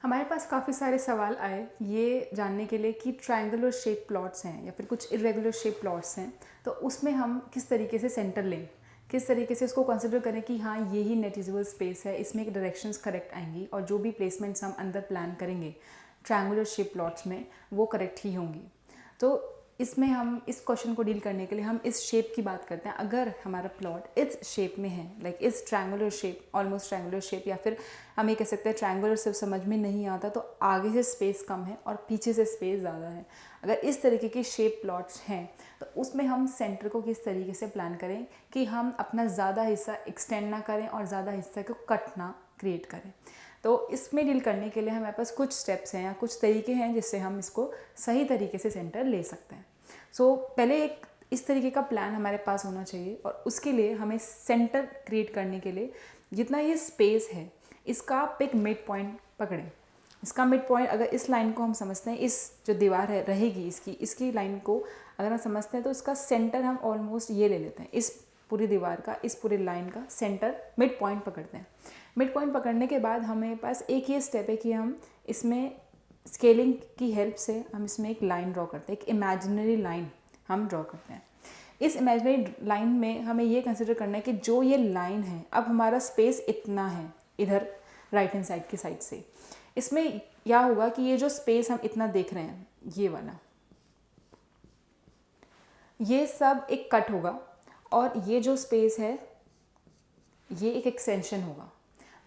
हमारे पास काफ़ी सारे सवाल आए ये जानने के लिए कि ट्रायंगुलर शेप प्लॉट्स हैं या फिर कुछ इरेगुलर शेप प्लॉट्स हैं, तो उसमें हम किस तरीके से सेंटर लें, किस तरीके से उसको कंसिडर करें कि हाँ ये ही नेट यूजेबल स्पेस है, इसमें एक डायरेक्शंस करेक्ट आएंगी और जो भी प्लेसमेंट्स हम अंदर प्लान करेंगे ट्रायंगुलर शेप प्लॉट्स में वो करेक्ट ही होंगी। तो इसमें हम इस क्वेश्चन को डील करने के लिए हम इस शेप की बात करते हैं। अगर हमारा प्लॉट इस शेप में है, लाइक इस triangular shape, almost triangular shape, या फिर हम ये कह सकते हैं ट्रायंगुलर सिर्फ समझ में नहीं आता तो आगे से स्पेस कम है और पीछे से स्पेस ज़्यादा है, अगर इस तरीके की शेप प्लॉट्स हैं तो उसमें हम सेंटर को किस तरीके से प्लान करें कि हम अपना ज़्यादा हिस्सा एक्सटेंड ना करें और ज़्यादा हिस्सा को कट ना क्रिएट करें। तो इसमें डील करने के लिए हमारे पास कुछ स्टेप्स हैं या कुछ तरीके हैं जिससे हम इसको सही तरीके से सेंटर ले सकते हैं। पहले एक इस तरीके का प्लान हमारे पास होना चाहिए और उसके लिए हमें सेंटर क्रिएट करने के लिए जितना ये स्पेस है इसका आप एक मिड पॉइंट पकड़ें। इसका मिड पॉइंट अगर इस लाइन को हम समझते हैं, इस जो दीवार है रहेगी इसकी लाइन को अगर हम समझते हैं तो इसका सेंटर हम ऑलमोस्ट ये ले लेते हैं, इस पूरी दीवार का, इस पूरी लाइन का सेंटर मिड पॉइंट पकड़ते हैं। मिड पॉइंट पकड़ने के बाद हमें पास एक ये स्टेप है कि हम इसमें स्केलिंग की हेल्प से हम इसमें एक लाइन ड्रॉ करते हैं, एक इमेजिनरी लाइन हम ड्रॉ करते हैं। इस इमेजिनरी लाइन में हमें ये कंसिडर करना है कि जो ये लाइन है, अब हमारा स्पेस इतना है इधर राइट हैंड साइड की साइड से, इसमें क्या होगा कि ये जो स्पेस हम इतना देख रहे हैं ये वाला, ये सब एक कट होगा और ये जो स्पेस है ये एक एक्सटेंशन होगा।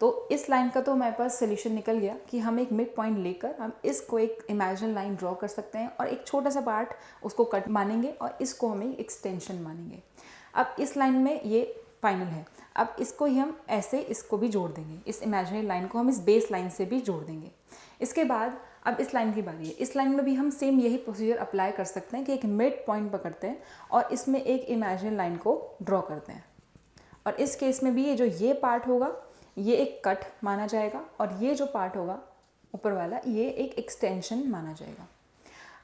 तो इस लाइन का तो हमारे पास सोल्यूशन निकल गया कि हम एक मिड पॉइंट लेकर हम इसको एक इमेजिनरी लाइन ड्रॉ कर सकते हैं और एक छोटा सा पार्ट उसको कट मानेंगे और इसको हम एक एक्सटेंशन मानेंगे। अब इस लाइन में ये फाइनल है, अब इसको ही हम ऐसे इसको भी जोड़ देंगे, इस इमेजिनरी लाइन को हम इस बेस लाइन से भी जोड़ देंगे। इसके बाद अब इस लाइन की बारी है, इस लाइन में भी हम सेम यही प्रोसीजर अप्लाई कर सकते हैं कि एक मिड पॉइंट पकड़ते हैं और इसमें एक इमेजिनरी लाइन को ड्रॉ करते हैं। और इस केस में भी ये जो ये पार्ट होगा ये एक कट माना जाएगा और ये जो पार्ट होगा ऊपर वाला ये एक एक्सटेंशन माना जाएगा।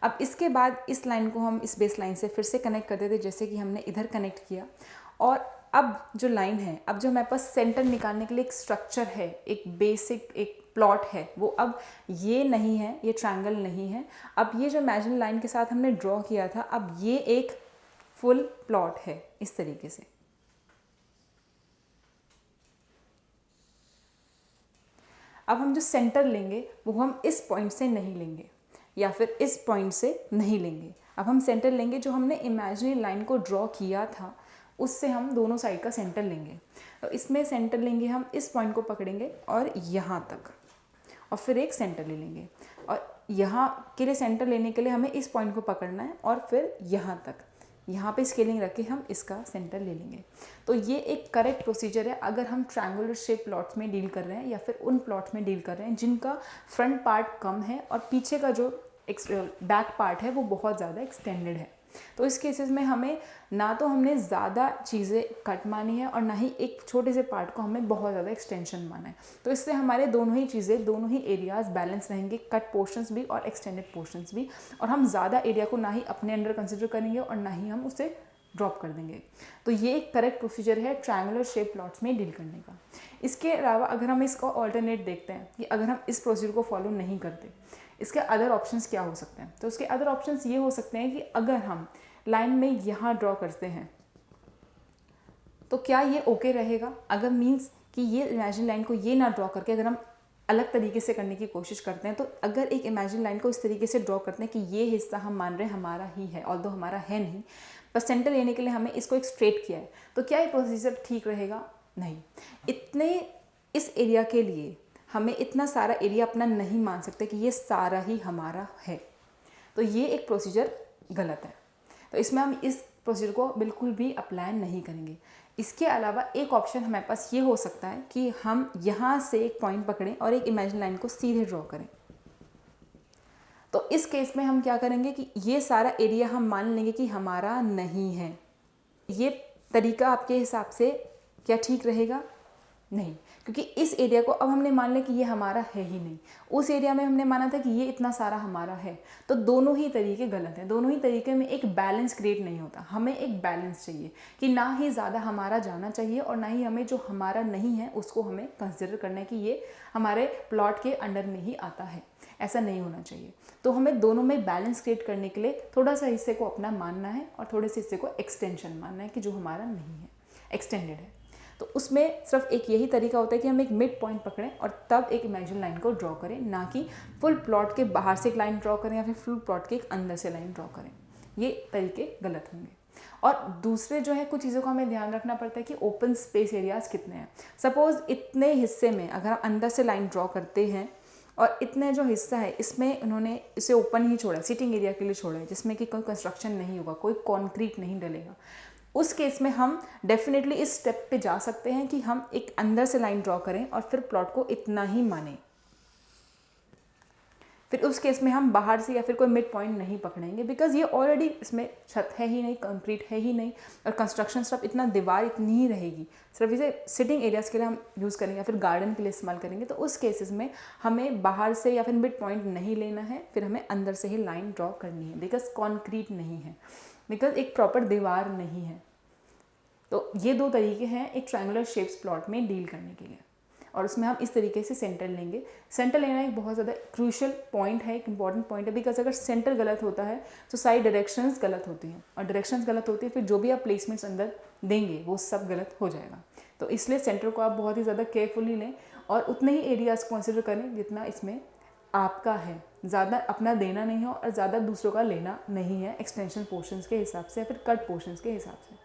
अब इसके बाद इस लाइन को हम इस बेस लाइन से फिर से कनेक्ट कर देते जैसे कि हमने इधर कनेक्ट किया। और अब जो लाइन है, अब जो हमारे पास सेंटर निकालने के लिए एक स्ट्रक्चर है, एक बेसिक एक प्लॉट है, वो अब ये नहीं है, ये ट्रायंगल नहीं है। अब ये जो इमेजिनरी लाइन के साथ हमने ड्रॉ किया था, अब ये एक फुल प्लॉट है इस तरीके से। अब हम जो सेंटर लेंगे वो हम इस पॉइंट से नहीं लेंगे या फिर इस पॉइंट से नहीं लेंगे। अब हम सेंटर लेंगे जो हमने इमेजिनरी लाइन को ड्रॉ किया था उससे हम दोनों साइड का सेंटर लेंगे। तो इसमें सेंटर लेंगे हम इस पॉइंट को पकड़ेंगे और यहाँ तक, और फिर एक सेंटर ले लेंगे। और यहाँ के लिए सेंटर लेने के लिए हमें इस पॉइंट को पकड़ना है और फिर यहाँ तक, यहाँ पे स्केलिंग रख के हम इसका सेंटर ले लेंगे। तो ये एक करेक्ट प्रोसीजर है अगर हम ट्रायंगुलर शेप प्लॉट्स में डील कर रहे हैं या फिर उन प्लॉट्स में डील कर रहे हैं जिनका फ्रंट पार्ट कम है और पीछे का जो बैक पार्ट है वो बहुत ज़्यादा एक्सटेंडेड है। तो इस केसेस में हमें ना तो हमने ज़्यादा चीज़ें कट मानी है और ना ही एक छोटे से पार्ट को हमें बहुत ज़्यादा एक्सटेंशन माना है। तो इससे हमारे दोनों ही चीज़ें, दोनों ही एरियाज़ बैलेंस रहेंगे, कट पोर्शंस भी और एक्सटेंडेड पोर्शंस भी। और हम ज़्यादा एरिया को ना ही अपने अंडर कंसिडर करेंगे और ना ही हम उसे ड्रॉप कर देंगे। तो ये एक करेक्ट प्रोसीजर है ट्रायंगुलर शेप प्लॉट्स में डील करने का। इसके अलावा अगर हम इसका ऑल्टरनेट देखते हैं कि अगर हम इस प्रोसीजर को फॉलो नहीं करते, इसके अदर ऑप्शंस क्या हो सकते हैं, तो उसके अदर ऑप्शंस ये हो सकते हैं कि अगर हम लाइन में यहाँ ड्रॉ करते हैं तो क्या ये ओके रहेगा। अगर मीन्स कि ये इमेजिनरी लाइन को ये ना ड्रॉ करके अगर हम अलग तरीके से करने की कोशिश करते हैं, तो अगर एक इमेजिनरी लाइन को इस तरीके से ड्रॉ करते हैं कि ये हिस्सा हम मान रहे हैं हमारा ही है, ऑल्दो हमारा है नहीं, पर सेंटर लेने के लिए हमें इसको एक स्ट्रेट किया है, तो क्या ये प्रोसीजर ठीक रहेगा? नहीं। इतने इस एरिया के लिए हमें इतना सारा एरिया अपना नहीं मान सकते कि ये सारा ही हमारा है, तो ये एक प्रोसीजर गलत है। तो इसमें हम इस प्रोसीजर को बिल्कुल भी अप्लाई नहीं करेंगे। इसके अलावा एक ऑप्शन हमारे पास ये हो सकता है कि हम यहाँ से एक पॉइंट पकड़ें और एक इमेजिनरी लाइन को सीधे ड्रॉ करें। तो इस केस में हम क्या करेंगे कि ये सारा एरिया हम मान लेंगे कि हमारा नहीं है। ये तरीका आपके हिसाब से क्या ठीक रहेगा? नहीं, क्योंकि इस एरिया को अब हमने मान लिया कि ये हमारा है ही नहीं, उस एरिया में हमने माना था कि ये इतना सारा हमारा है। तो दोनों ही तरीके गलत हैं, दोनों ही तरीके में एक बैलेंस क्रिएट नहीं होता। हमें एक बैलेंस चाहिए कि ना ही ज़्यादा हमारा जाना चाहिए और ना ही हमें जो हमारा नहीं है उसको हमें कंसिडर करना है कि ये हमारे प्लॉट के अंडर में ही आता है, ऐसा नहीं होना चाहिए। तो हमें दोनों में बैलेंस क्रिएट करने के लिए थोड़ा सा हिस्से को अपना मानना है और थोड़े से हिस्से को एक्सटेंशन मानना है कि जो हमारा नहीं है, एक्सटेंडेड है। तो उसमें सिर्फ एक यही तरीका होता है कि हम एक मिड पॉइंट पकड़ें और तब एक इमेजिन लाइन को ड्रॉ करें, ना कि फुल प्लॉट के बाहर से एक लाइन ड्रॉ करें या फिर फुल प्लॉट के एक अंदर से लाइन ड्रॉ करें। ये तरीके गलत होंगे। और दूसरे जो है कुछ चीज़ों का हमें ध्यान रखना पड़ता है कि ओपन स्पेस एरियाज़ कितने हैं। सपोज़ इतने हिस्से में अगर हम अंदर से लाइन ड्रॉ करते हैं और इतने जो हिस्सा है इसमें उन्होंने इसे ओपन ही छोड़ा है, सिटिंग एरिया के लिए छोड़ा है, जिसमें कि कोई कंस्ट्रक्शन नहीं होगा, कोई कॉन्क्रीट नहीं डलेगा, उस केस में हम डेफिनेटली इस स्टेप पे जा सकते हैं कि हम एक अंदर से लाइन ड्रॉ करें और फिर प्लॉट को इतना ही मानें। फिर उस केस में हम बाहर से या फिर कोई मिड पॉइंट नहीं पकड़ेंगे, बिकॉज ये ऑलरेडी इसमें छत है ही नहीं, कंक्रीट है ही नहीं, और कंस्ट्रक्शन सिर्फ इतना दीवार इतनी ही रहेगी, सिर्फ इसे सिटिंग एरियाज़ के लिए हम यूज़ करेंगे या फिर गार्डन के लिए इस्तेमाल करेंगे। तो उस केसेस में हमें बाहर से या फिर मिड पॉइंट नहीं लेना है, फिर हमें अंदर से ही लाइन ड्रॉ करनी है, बिकॉज कॉन्क्रीट नहीं है, बिकॉज एक प्रॉपर दीवार नहीं है। तो ये दो तरीके हैं एक ट्रायंगुलर शेप्स प्लॉट में डील करने के लिए, और उसमें हम इस तरीके से सेंटर लेंगे। सेंटर लेना एक बहुत ज़्यादा क्रूशियल पॉइंट है, एक इंपॉर्टेंट पॉइंट है, बिकॉज अगर सेंटर गलत होता है तो सारी डायरेक्शंस गलत होती हैं, और डायरेक्शंस गलत होती है फिर जो भी आप प्लेसमेंट्स अंदर देंगे वो सब गलत हो जाएगा। तो इसलिए सेंटर को आप बहुत ही ज़्यादा केयरफुली लें और उतने ही एरियाज़ कंसिडर करें जितना इसमें आपका है, ज़्यादा अपना देना नहीं हो और ज़्यादा दूसरों का लेना नहीं है, एक्सटेंशन पोर्शंस के हिसाब से या फिर कट पोर्शंस के हिसाब से।